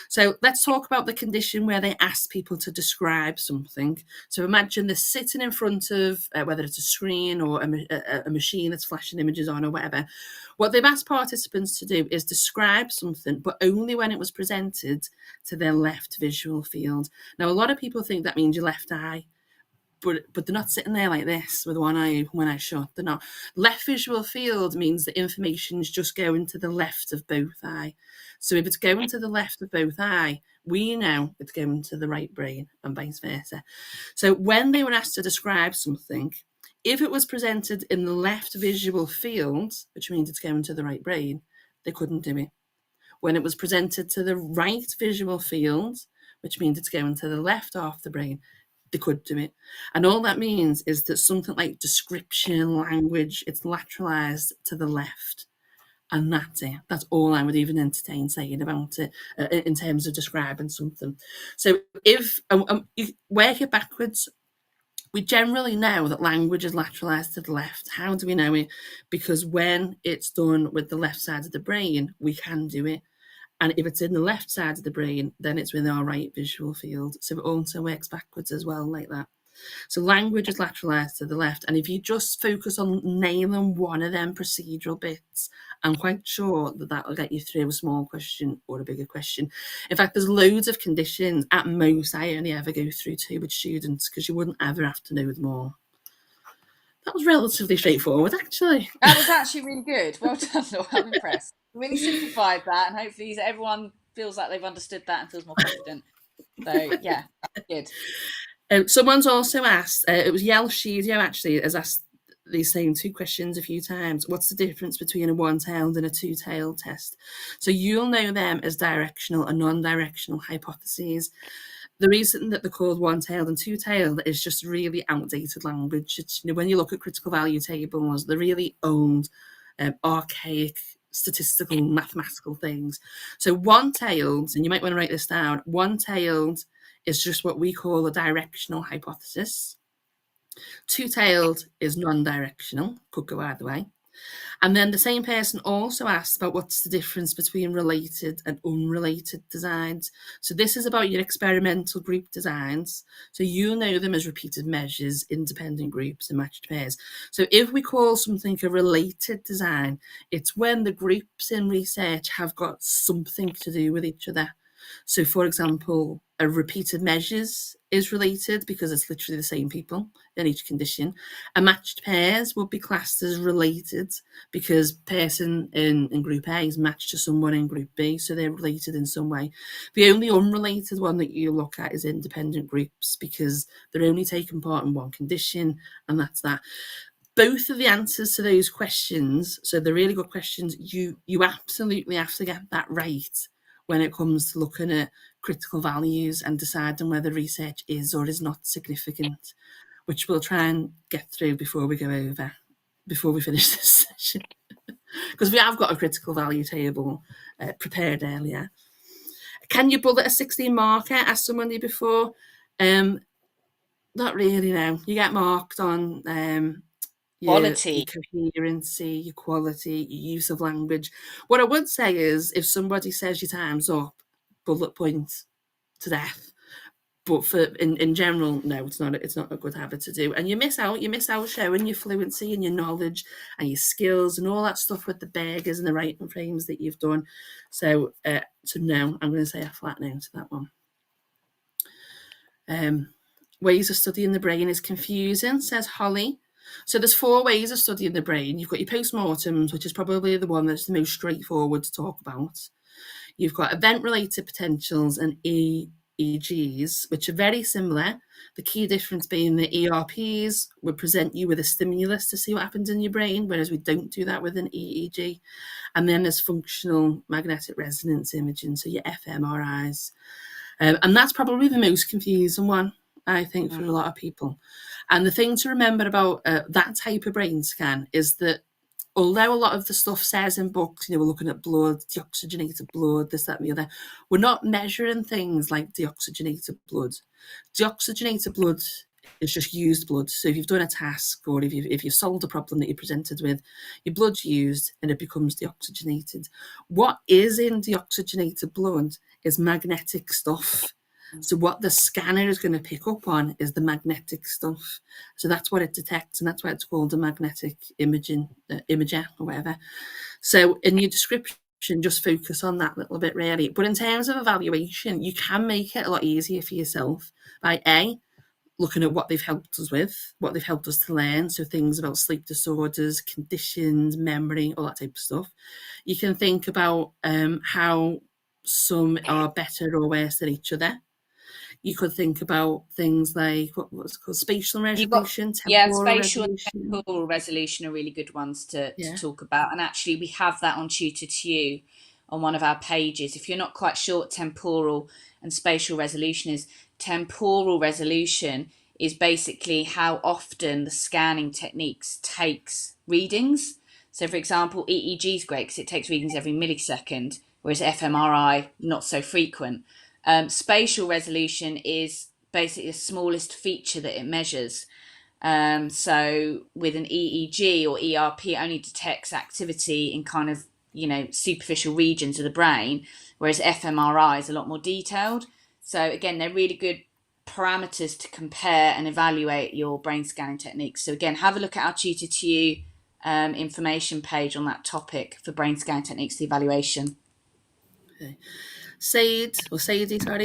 So let's talk about the condition where they ask people to describe something. So imagine they're sitting in front of, whether it's a screen or a machine that's flashing images on or whatever. What they've asked participants to do is describe something, but only when it was presented to their left visual field. Now, a lot of people think that means your left eye. But they're not sitting there like this with one eye open when I shut. They're not. Left visual field means the information's just going to the left of both eye. So if it's going to the left of both eye, we know it's going to the right brain and vice versa. So when they were asked to describe something, if it was presented in the left visual field, which means it's going to the right brain, they couldn't do it. When it was presented to the right visual field, which means it's going to the left half of the brain, they could do it. And all that means is that something like description, language, it's lateralized to the left. And that's it. That's all I would even entertain saying about it in terms of describing something. So if you work it backwards, we generally know that language is lateralized to the left. How do we know it? Because when it's done with the left side of the brain, we can do it. And if it's in the left side of the brain, then it's within our right visual field. So it also works backwards as well, like that. So language is lateralized to the left. And if you just focus on nailing one of them procedural bits, I'm quite sure that that will get you through a small question or a bigger question. In fact, there's loads of conditions. At most, I only ever go through 2 with students because you wouldn't ever have to know them all. That was relatively straightforward, actually. That was actually really good. Well done, Laura. I'm impressed. Really simplified that, and hopefully everyone feels like they've understood that and feels more confident. So, yeah, good. Someone's also asked, it was Yel Shidio actually, has asked these same 2 questions a few times. What's the difference between a one-tailed and a two-tailed test? So you'll know them as directional and non-directional hypotheses. The reason that they're called one-tailed and two-tailed is just really outdated language. It's, when you look at critical value tables, they're really old, archaic, statistical, mathematical things. So one-tailed, and you might want to write this down, one-tailed is just what we call a directional hypothesis. Two-tailed is non-directional, could go either way. And then the same person also asked about what's the difference between related and unrelated designs. So this is about your experimental group designs. So you'll know them as repeated measures, independent groups, and matched pairs. So if we call something a related design, it's when the groups in research have got something to do with each other. So, for example, a repeated measures is related because it's literally the same people in each condition. A matched pairs would be classed as related because person in group A is matched to someone in group B, so they're related in some way. The only unrelated one that you look at is independent groups because they're only taking part in one condition, and that's that. Both of the answers to those questions, so they're really good questions, you absolutely have to get that right when it comes to looking at critical values and deciding whether research is or is not significant, which we'll try and get through before we finish this session. Because we have got a critical value table prepared earlier. Can you bullet a 16 marker? Asked somebody before. Not really, no. You get marked on Quality. Your coherency, your quality, your use of language. What I would say is if somebody says your time's up, bullet point to death. But for in general, no, it's not a good habit to do. And you miss out showing your fluency and your knowledge and your skills and all that stuff with the burgers and the writing frames that you've done. So no, I'm going to say a flat no to that one. Ways of studying the brain is confusing, says Holly. So there's 4 ways of studying the brain. You've got your postmortems, which is probably the one that's the most straightforward to talk about. You've got event-related potentials and EEGs, which are very similar. The key difference being the ERPs would present you with a stimulus to see what happens in your brain, whereas we don't do that with an EEG. And then there's functional magnetic resonance imaging, so your fMRIs. And that's probably the most confusing one, I think, for a lot of people. And the thing to remember about that type of brain scan is that although a lot of the stuff says in books, we're looking at blood, deoxygenated blood, this, that, and the other, we're not measuring things like deoxygenated blood. Deoxygenated blood is just used blood. So if you've done a task or if you've solved a problem that you're presented with, your blood's used and it becomes deoxygenated. What is in deoxygenated blood is magnetic stuff. So what the scanner is going to pick up on is the magnetic stuff. So that's what it detects, and that's why it's called a magnetic imager or whatever. So in your description, just focus on that little bit, really. But in terms of evaluation, you can make it a lot easier for yourself by looking at what they've helped us with, what they've helped us to learn. So things about sleep disorders, conditions, memory, all that type of stuff. You can think about how some are better or worse than each other. You could think about things like what's called spatial resolution, temporal spatial resolution. and temporal resolution are really good ones to talk about. And actually, we have that on Tutor2U on one of our pages. If you're not quite sure what temporal and spatial resolution is, temporal resolution is basically how often the scanning techniques takes readings. So, for example, EEG is great because it takes readings every millisecond, whereas fMRI, not so frequent. Spatial resolution is basically the smallest feature that it measures. So with an EEG or ERP, it only detects activity in kind of, superficial regions of the brain, whereas fMRI is a lot more detailed. So again, they're really good parameters to compare and evaluate your brain scanning techniques. So again, have a look at our Tutor to You information page on that topic for brain scanning techniques, the evaluation. Okay. Sadie,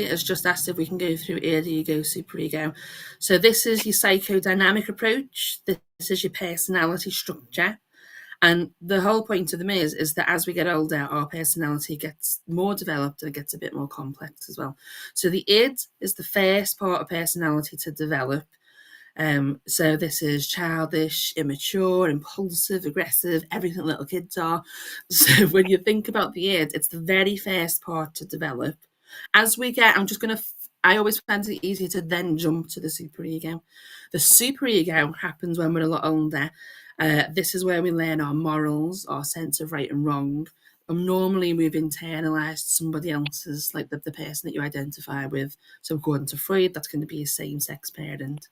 has just asked if we can go through ego, superego. So this is your psychodynamic approach. This is your personality structure. And the whole point of them is that as we get older, our personality gets more developed and it gets a bit more complex as well. So the id is the first part of personality to develop. So this is childish, immature, impulsive, aggressive, everything little kids are. So when you think about the id, it's the very first part to develop. As we get, I always find it easier to then jump to the superego. The superego happens when we're a lot older. This is where we learn our morals, our sense of right and wrong. Normally we've internalized somebody else's, like the person that you identify with. So according to Freud, that's going to be a same-sex parent.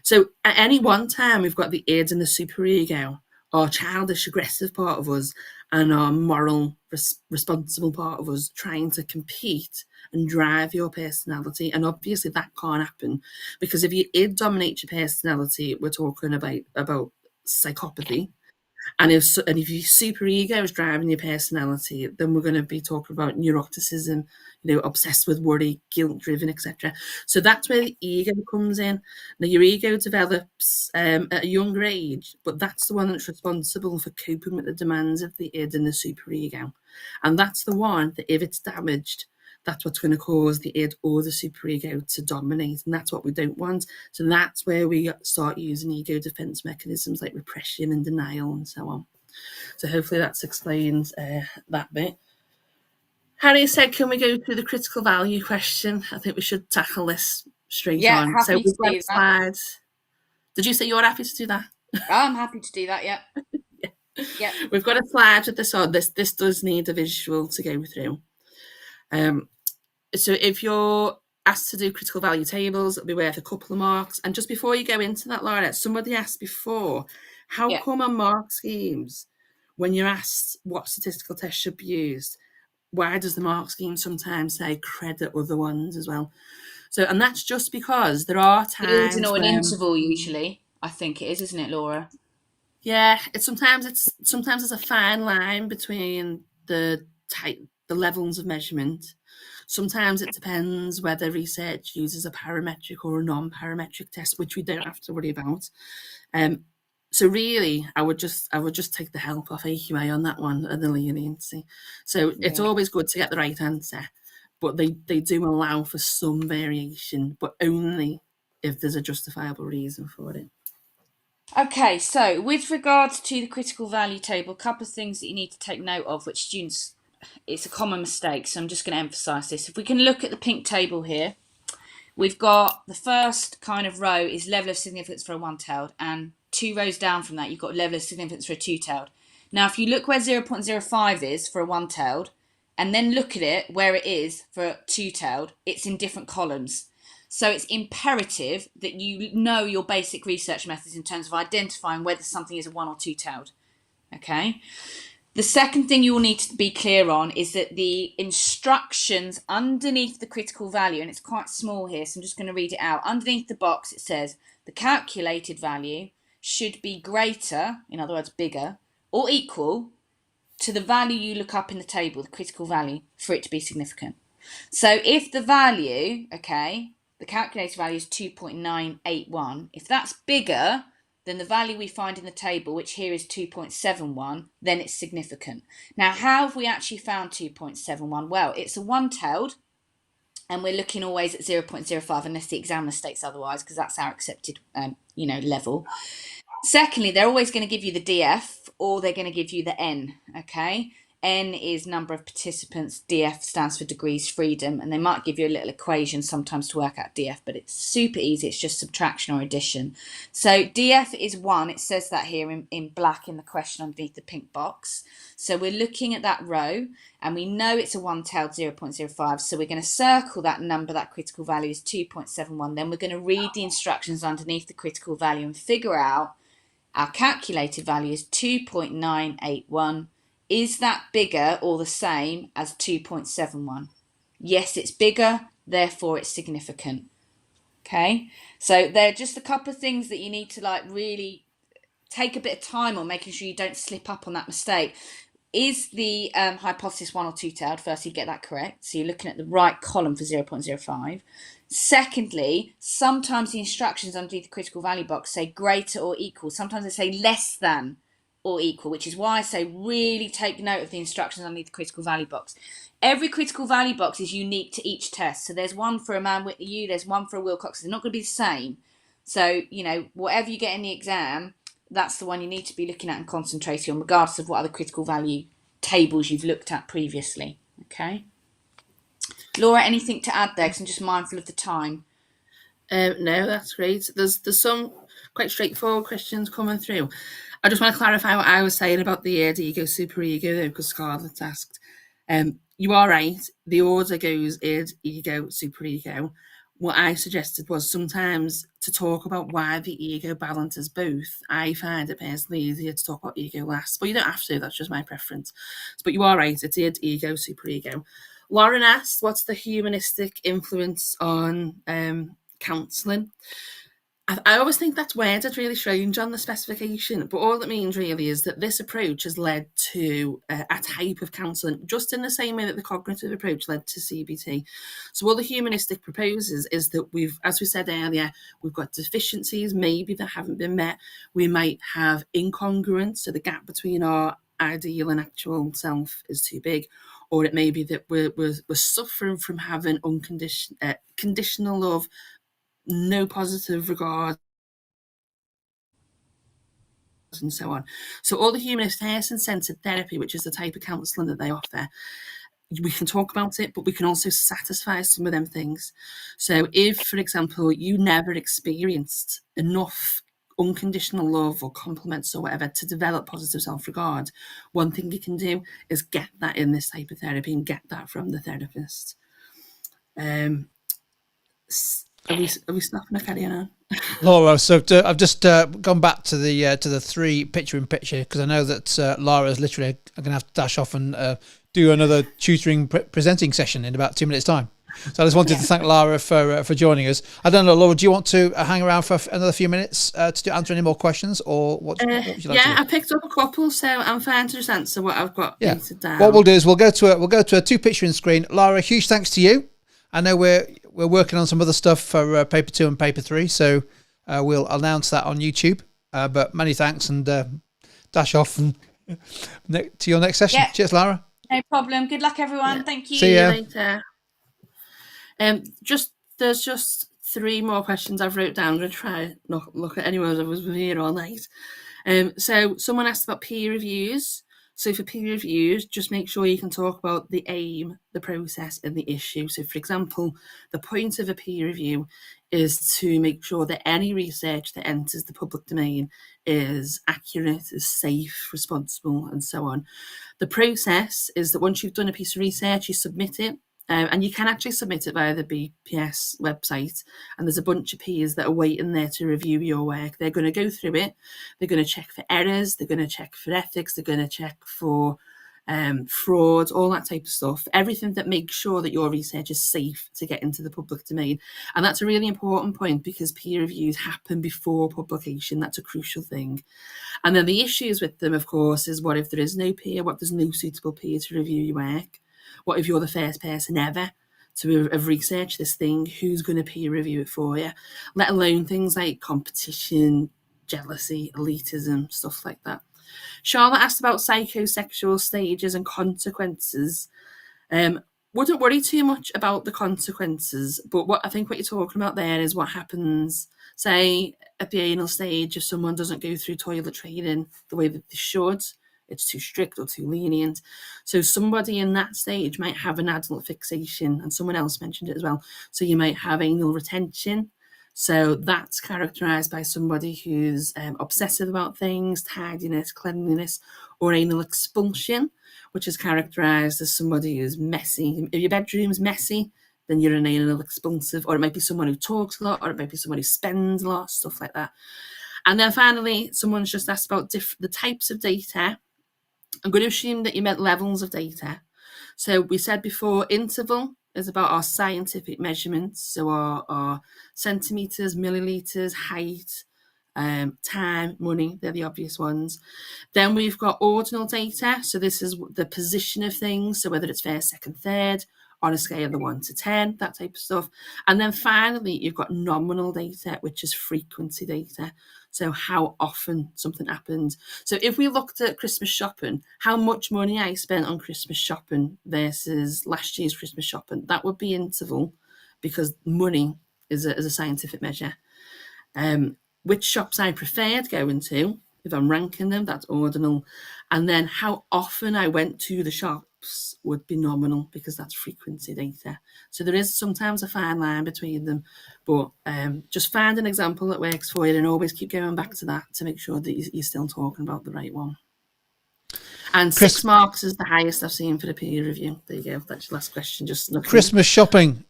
So at any one time, we've got the id and the superego, our childish, aggressive part of us, and our moral, responsible part of us trying to compete and drive your personality. And obviously that can't happen, because if your id dominates your personality, we're talking about psychopathy. And if your superego is driving your personality, then we're going to be talking about neuroticism, obsessed with worry, guilt-driven, etc. So that's where the ego comes in. Now, your ego develops at a younger age, but that's the one that's responsible for coping with the demands of the id and the superego. And that's the one that, if it's damaged, that's what's going to cause the id or the superego to dominate, and that's what we don't want. So that's where we start using ego defense mechanisms like repression and denial and so on. So hopefully that's explained that bit. Harry said, can we go through the critical value question? I think we should tackle this straight on. So we've got slides. Did you say you're happy to do that? I'm happy to do that, yeah. Yeah. We've got a slide with this on. This does need a visual to go through. So if you're asked to do critical value tables, it'll be worth a couple of marks. And just before you go into that, Laura, somebody asked before, how come on mark schemes, when you're asked what statistical test should be used, why does the mark scheme sometimes say credit other ones as well? So, and that's just because there are times an interval usually, I think it is, isn't it, Laura? Yeah, sometimes it's a fine line between the levels of measurement. Sometimes it depends whether research uses a parametric or a non-parametric test, which we don't have to worry about. So really, I would just take the help off AQA on that one and the leniency. So it's always good to get the right answer, but they do allow for some variation, but only if there's a justifiable reason for it. Okay, so with regards to the critical value table, a couple of things that you need to take note of, which students, it's a common mistake, so I'm just going to emphasise this. If we can look at the pink table here, we've got the first kind of row is level of significance for a one-tailed, and 2 rows down from that, you've got level of significance for a two-tailed. Now, if you look where 0.05 is for a one-tailed, and then look at it where it is for a two-tailed, it's in different columns. So it's imperative that you know your basic research methods in terms of identifying whether something is a one or two-tailed. Okay. The second thing you will need to be clear on is that the instructions underneath the critical value, and it's quite small here, so I'm just going to read it out. Underneath the box, it says the calculated value should be greater, in other words, bigger, or equal to the value you look up in the table, the critical value, for it to be significant. So if the value, okay, the calculated value is 2.981. If that's bigger than the value we find in the table, which here is 2.71, then it's significant. Now, how have we actually found 2.71? Well, it's a one-tailed, and we're looking always at 0.05 unless the examiner states otherwise, because that's our accepted, level. Secondly, they're always going to give you the DF, or they're going to give you the N, okay? N is number of participants, DF stands for degrees freedom, and they might give you a little equation sometimes to work out DF, but it's super easy. It's just subtraction or addition. So DF is 1. It says that here in black in the question underneath the pink box. So we're looking at that row, and we know it's a one-tailed 0.05, so we're going to circle that number. That critical value is 2.71. Then we're going to read the instructions underneath the critical value and figure out our calculated value is 2.981. Is that bigger or the same as 2.71? Yes, it's bigger, therefore it's significant. Okay, so there are just a couple of things that you need to like really take a bit of time on, making sure you don't slip up on that mistake. Is the hypothesis one or two-tailed? First, you get that correct. So you're looking at the right column for 0.05. Secondly, sometimes the instructions underneath the critical value box say greater or equal. Sometimes they say less than or equal, which is why I say really take note of the instructions underneath the critical value box. Every critical value box is unique to each test. So there's one for a Man Whitney U, there's one for a Wilcox. They're not going to be the same. So, you know, whatever you get in the exam, that's the one you need to be looking at and concentrating on, regardless of what other critical value tables you've looked at previously. Okay. Laura, anything to add there? Because I'm just mindful of the time. No, that's great. There's some quite straightforward questions coming through. I just want to clarify what I was saying about the id, ego, superego, though, because Scarlett's asked. You are right. The order goes id, ego, superego. What I suggested was sometimes to talk about why the ego balances both. I find it personally easier to talk about ego last, but you don't have to. That's just my preference. But you are right. It's id, ego, superego. Lauren asked, what's the humanistic influence on counselling? I always think that's worded really strange on the specification, but all it means really is that this approach has led to a type of counselling, just in the same way that the cognitive approach led to CBT. So all the humanistic proposes is that we've, as we said earlier, we've got deficiencies maybe that haven't been met. We might have incongruence, so the gap between our ideal and actual self is too big, or it may be that we're suffering from having conditional love, no positive regard, and so on. So all the humanist person-centered therapy, which is the type of counselling that they offer, we can talk about it, but we can also satisfy some of them things. So if, for example, you never experienced enough unconditional love or compliments or whatever to develop positive self-regard, one thing you can do is get that in this type of therapy and get that from the therapist. Are we stopping or carrying on? Laura, so I've just gone back to the 3 picture-in-picture, because I know that Lara is literally going to have to dash off and do another tutoring presenting session in about 2 minutes' time. So I just wanted to thank Lara for joining us. I don't know, Laura, do you want to hang around for another few minutes to answer any more questions, or what would you like to do? I picked up a couple, so I'm fine to just answer what I've got noted down. What we'll do is we'll go to a 2-picture-in screen. Lara, huge thanks to you. I know we're working on some other stuff for paper 2 and paper 3, so we'll announce that on YouTube. But many thanks, and dash off and to your next session. Cheers, Lara. No problem. Good luck, everyone. Thank you. See you later. There's just 3 more questions I've wrote down. I'm going to try not look at anyone that was here all night. So someone asked about peer reviews. So for peer reviews, just make sure you can talk about the aim, the process, and the issue. So for example, the point of a peer review is to make sure that any research that enters the public domain is accurate, is safe, responsible, and so on. The process is that once you've done a piece of research, you submit it. And you can actually submit it via the BPS website, and there's a bunch of peers that are waiting there to review your work. They're going to go through it. They're going to check for errors. They're going to check for ethics. They're going to check for fraud, all that type of stuff. Everything that makes sure that your research is safe to get into the public domain. And that's a really important point, because peer reviews happen before publication. That's a crucial thing. And then the issues with them, of course, is what if there is no peer? What if there's no suitable peer to review your work? What if you're the first person ever to have researched this thing? Who's going to peer review it for you? Let alone things like competition, jealousy, elitism, stuff like that. Charlotte asked about psychosexual stages and consequences. Wouldn't worry too much about the consequences, but what you're talking about there is what happens, say, at the anal stage if someone doesn't go through toilet training the way that they should. it's too strict or too lenient. So somebody in that stage might have an adult fixation, and someone else mentioned it as well. So you might have anal retention. So that's characterized by somebody who's obsessive about things, tidiness, cleanliness, or anal expulsion, which is characterized as somebody who's messy. If your bedroom's messy, then you're an anal expulsive, or it might be someone who talks a lot, or it might be someone who spends a lot, stuff like that. And then finally, someone's just asked about the types of data. I'm going to assume that you meant levels of data. So we said before, interval is about our scientific measurements, so our centimetres, millilitres, height, time, money, they're the obvious ones. Then we've got ordinal data, so this is the position of things, so whether it's first, second, third, on a scale of 1 to 10, that type of stuff. And then finally, you've got nominal data, which is frequency data. So how often something happens. So if we looked at Christmas shopping, how much money I spent on Christmas shopping versus last year's Christmas shopping, that would be interval, because money is a scientific measure. Which shops I preferred going to, if I'm ranking them, that's ordinal. And then how often I went to the shops would be nominal, because that's frequency data. So there is sometimes a fine line between them, but just find an example that works for you and always keep going back to that to make sure that you're still talking about the right one. And 6 marks is the highest I've seen for the peer review. There you go. That's your last question. Just Christmas shopping,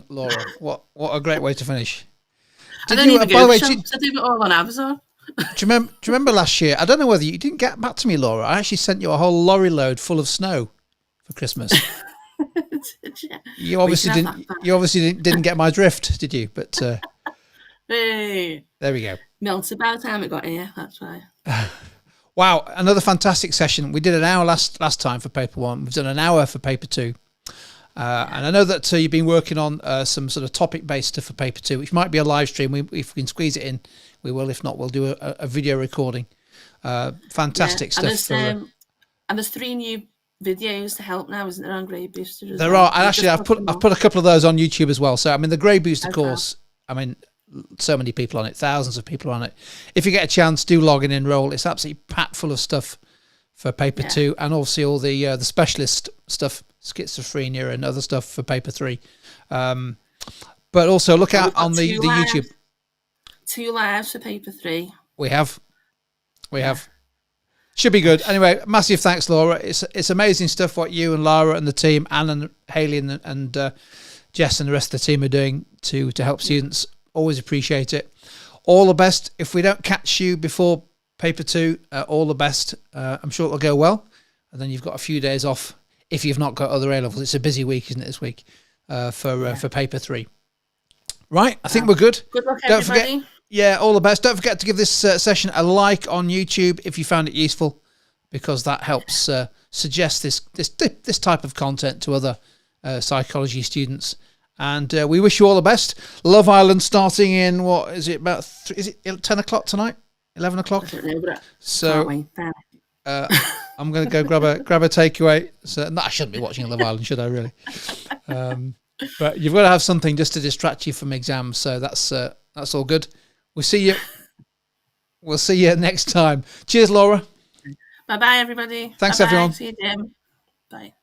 Laura. What a great way to finish. I don't even go to shops. I do it all on Amazon. Do you remember last year? I don't know whether you didn't get back to me, Laura. I actually sent you a whole lorry load full of snow for Christmas. You obviously didn't get my drift, did you? But hey, there we go. Melted by the time it got here. That's why. Wow, another fantastic session. We did an hour last time for paper 1. We've done an hour for paper 2. And I know that you've been working on some sort of topic-based stuff for paper 2, which might be a live stream. If we can squeeze it in, we will. If not, we'll do a video recording. Fantastic stuff. And there's 3 new videos to help now, isn't there, on Grade Booster? There are. And actually, I've put a couple of those on YouTube as well. So, I mean, the Grade Booster course, I mean, so many people on it, thousands of people on it. If you get a chance, do log in and enroll. It's absolutely packed full of stuff for paper 2, and obviously all the specialist stuff, schizophrenia and other stuff for paper 3. But also look out on the YouTube. 2 lives for paper 3. We have. Should be good. Anyway, massive thanks, Laura. It's amazing stuff what you and Lara and the team, Anne and Hayley and Jess and the rest of the team are doing to help students. Always appreciate it. All the best. If we don't catch you before paper 2, all the best. I'm sure it'll go well. And then you've got a few days off if you've not got other A-levels. It's a busy week, isn't it, this week, for paper 3. Right, I think we're good. Good luck, don't everybody. Forget, yeah, all the best. Don't forget to give this session a like on YouTube if you found it useful, because that helps suggest this type of content to other psychology students. And we wish you all the best. Love Island starting in, what is it, about is it 10 o'clock tonight? 11 o'clock? I don't know, but so I'm going to go grab a takeaway. So no, I shouldn't be watching Love Island, should I really? But you've got to have something just to distract you from exams. So that's all good. We'll see you next time. Cheers, Laura. Bye-bye, everybody. Thanks, Bye-bye. everyone. See you, Jim. Bye.